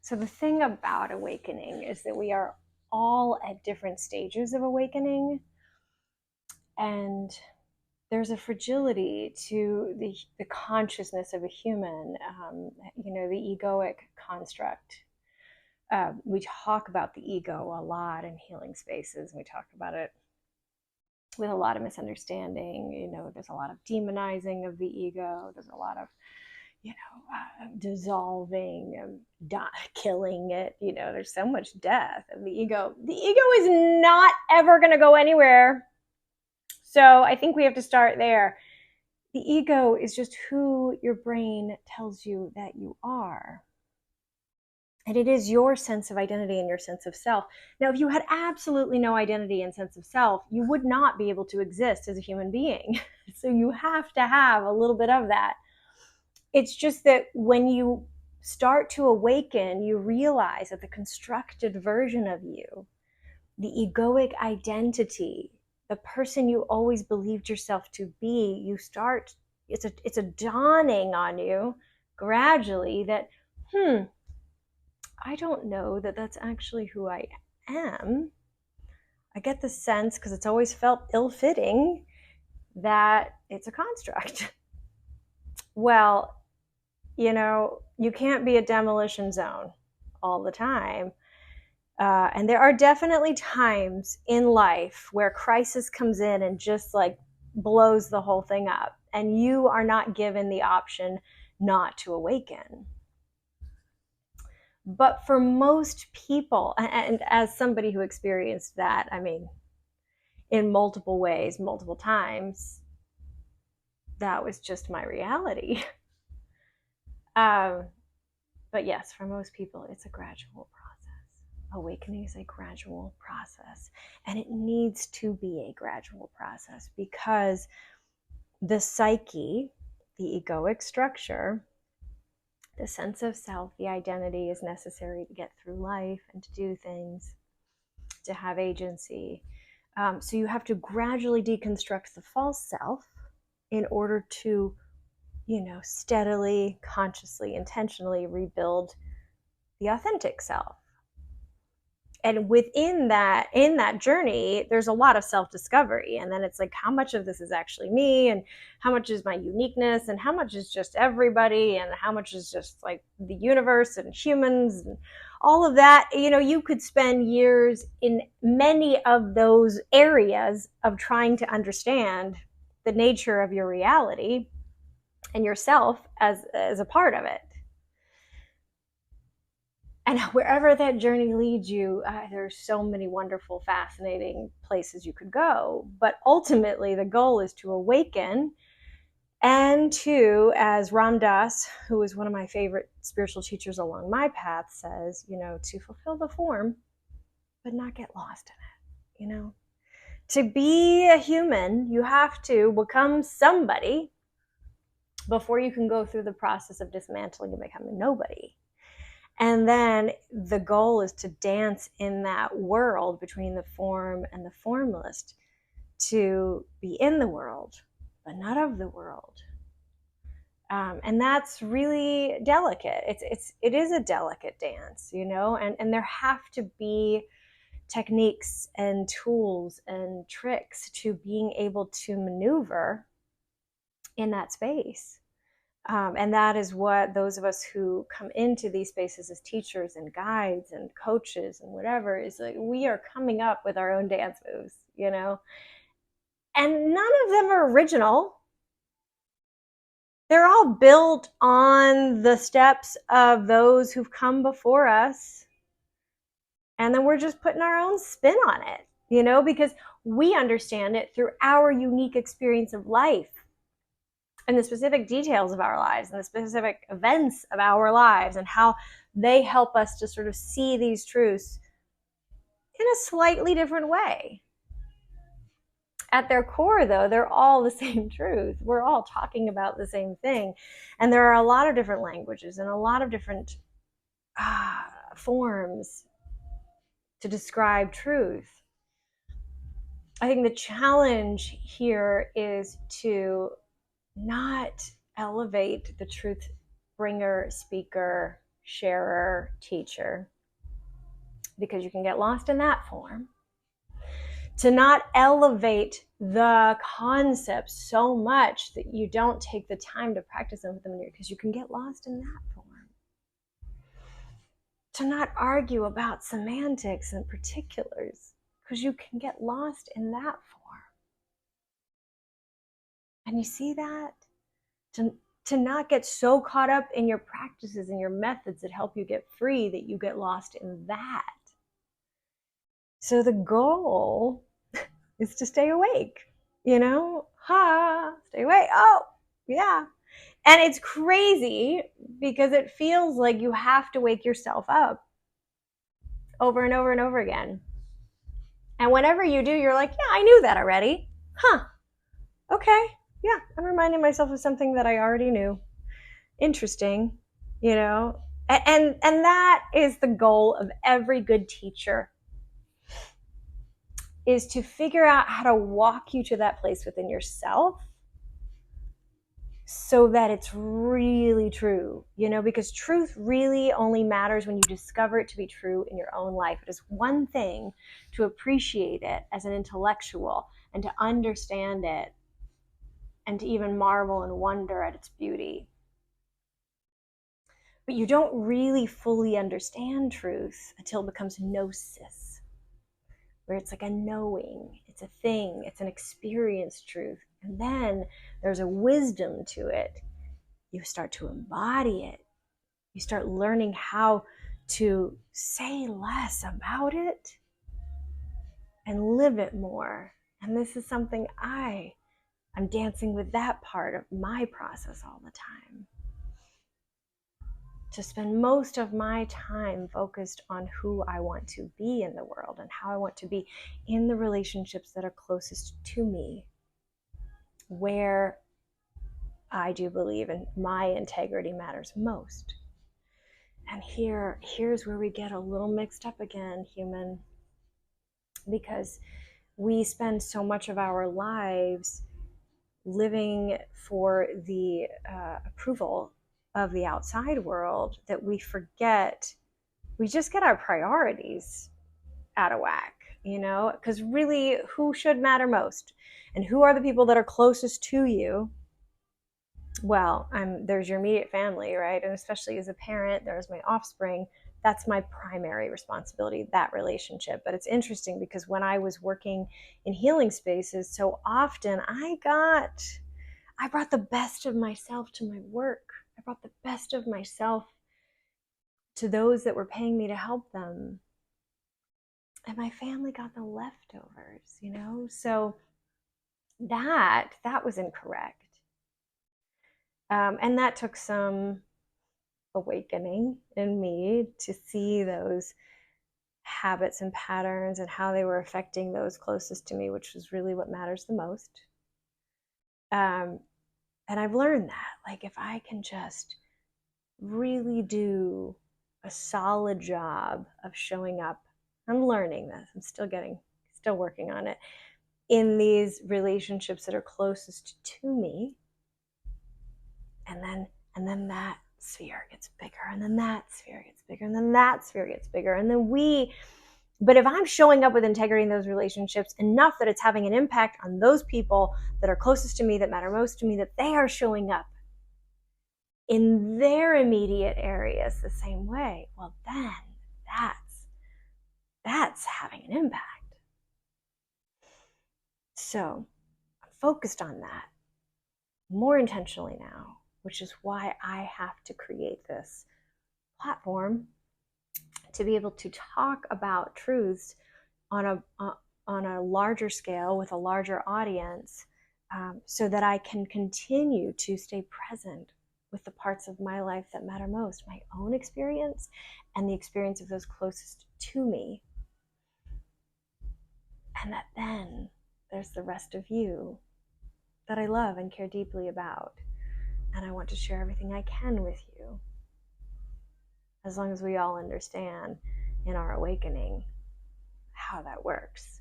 So the thing about awakening is that we are all at different stages of awakening, and there's a fragility to the consciousness of a human, the egoic construct. We talk about the ego a lot in healing spaces. We talk about it with a lot of misunderstanding. There's a lot of demonizing of the ego. There's a lot of dissolving, killing it. There's so much death of the ego. The ego is not ever going to go anywhere. So I think we have to start there. The ego is just who your brain tells you that you are. And it is your sense of identity and your sense of self. Now, if you had absolutely no identity and sense of self, you would not be able to exist as a human being. So you have to have a little bit of that. It's just that when you start to awaken, you realize that the constructed version of you, the egoic identity, the person you always believed yourself to be, it's a dawning on you gradually that, I don't know that that's actually who I am. I get the sense, because it's always felt ill-fitting, that it's a construct. Well, you can't be a demolition zone all the time. And there are definitely times in life where crisis comes in and just like blows the whole thing up. And you are not given the option not to awaken. But for most people, and as somebody who experienced that, in multiple ways, multiple times, that was just my reality. But yes, for most people, it's a gradual process. Awakening is a gradual process, and it needs to be a gradual process because the psyche, the egoic structure, the sense of self, the identity is necessary to get through life and to do things, to have agency. So you have to gradually deconstruct the false self in order to steadily, consciously, intentionally rebuild the authentic self. And within that, in that journey, there's a lot of self-discovery. And then it's like, how much of this is actually me, and how much is my uniqueness, and how much is just everybody, and how much is just like the universe and humans and all of that. You could spend years in many of those areas of trying to understand the nature of your reality and yourself as a part of it. And wherever that journey leads you, there's so many wonderful, fascinating places you could go. But ultimately, the goal is to awaken and to, as Ram Dass, who is one of my favorite spiritual teachers along my path, says, to fulfill the form, but not get lost in it. To be a human, you have to become somebody before you can go through the process of dismantling and becoming nobody. And then the goal is to dance in that world between the form and the formless, to be in the world, but not of the world. And that's really delicate. It is a delicate dance, and there have to be techniques and tools and tricks to being able to maneuver in that space. And that is what those of us who come into these spaces as teachers and guides and coaches and whatever, is like, we are coming up with our own dance moves, and none of them are original. They're all built on the steps of those who've come before us. And then we're just putting our own spin on it, because we understand it through our unique experience of life and the specific details of our lives and the specific events of our lives and how they help us to sort of see these truths in a slightly different way. At their core, though, they're all the same truth. We're all talking about the same thing. And there are a lot of different languages and a lot of different forms to describe truth. I think the challenge here is to not elevate the truth bringer, speaker, sharer, teacher, because you can get lost in that form. To not elevate the concepts so much that you don't take the time to practice them with them, because you can get lost in that form. To not argue about semantics and particulars, because you can get lost in that form. And you see that? To not get so caught up in your practices and your methods that help you get free that you get lost in that. So the goal is to stay awake, stay awake. Oh, yeah. And it's crazy because it feels like you have to wake yourself up over and over and over again. And whenever you do, you're like, yeah, I knew that already. Okay. Yeah, I'm reminding myself of something that I already knew. Interesting, and that is the goal of every good teacher, is to figure out how to walk you to that place within yourself so that it's really true, because truth really only matters when you discover it to be true in your own life. It is one thing to appreciate it as an intellectual and to understand it and to even marvel and wonder at its beauty. But you don't really fully understand truth until it becomes gnosis, where it's like a knowing, it's a thing, it's an experienced truth. And then there's a wisdom to it. You start to embody it. You start learning how to say less about it and live it more. And this is something I'm dancing with that part of my process all the time. To spend most of my time focused on who I want to be in the world and how I want to be in the relationships that are closest to me, where I do believe in my integrity matters most. And here's where we get a little mixed up again, human, because we spend so much of our lives living for the approval of the outside world that we just get our priorities out of whack, because really, who should matter most? And who are the people that are closest to you? Well, there's your immediate family, right? And especially as a parent, there's my offspring. That's my primary responsibility, that relationship. But it's interesting because when I was working in healing spaces, so often I brought the best of myself to my work. I brought the best of myself to those that were paying me to help them. And my family got the leftovers, So that was incorrect. And that took some awakening in me to see those habits and patterns and how they were affecting those closest to me, which was really what matters the most. And I've learned that, if I can just really do a solid job of showing up, I'm learning this, I'm still working on it, in these relationships that are closest to me, and then that sphere gets bigger, and then that sphere gets bigger, and then that sphere gets bigger, and then but if I'm showing up with integrity in those relationships enough that it's having an impact on those people that are closest to me, that matter most to me, that they are showing up in their immediate areas the same way, well, then that's having an impact. So I'm focused on that more intentionally now, which is why I have to create this platform to be able to talk about truths on a larger scale with a larger audience, so that I can continue to stay present with the parts of my life that matter most, my own experience and the experience of those closest to me. And that then there's the rest of you that I love and care deeply about. And I want to share everything I can with you, as long as we all understand in our awakening how that works.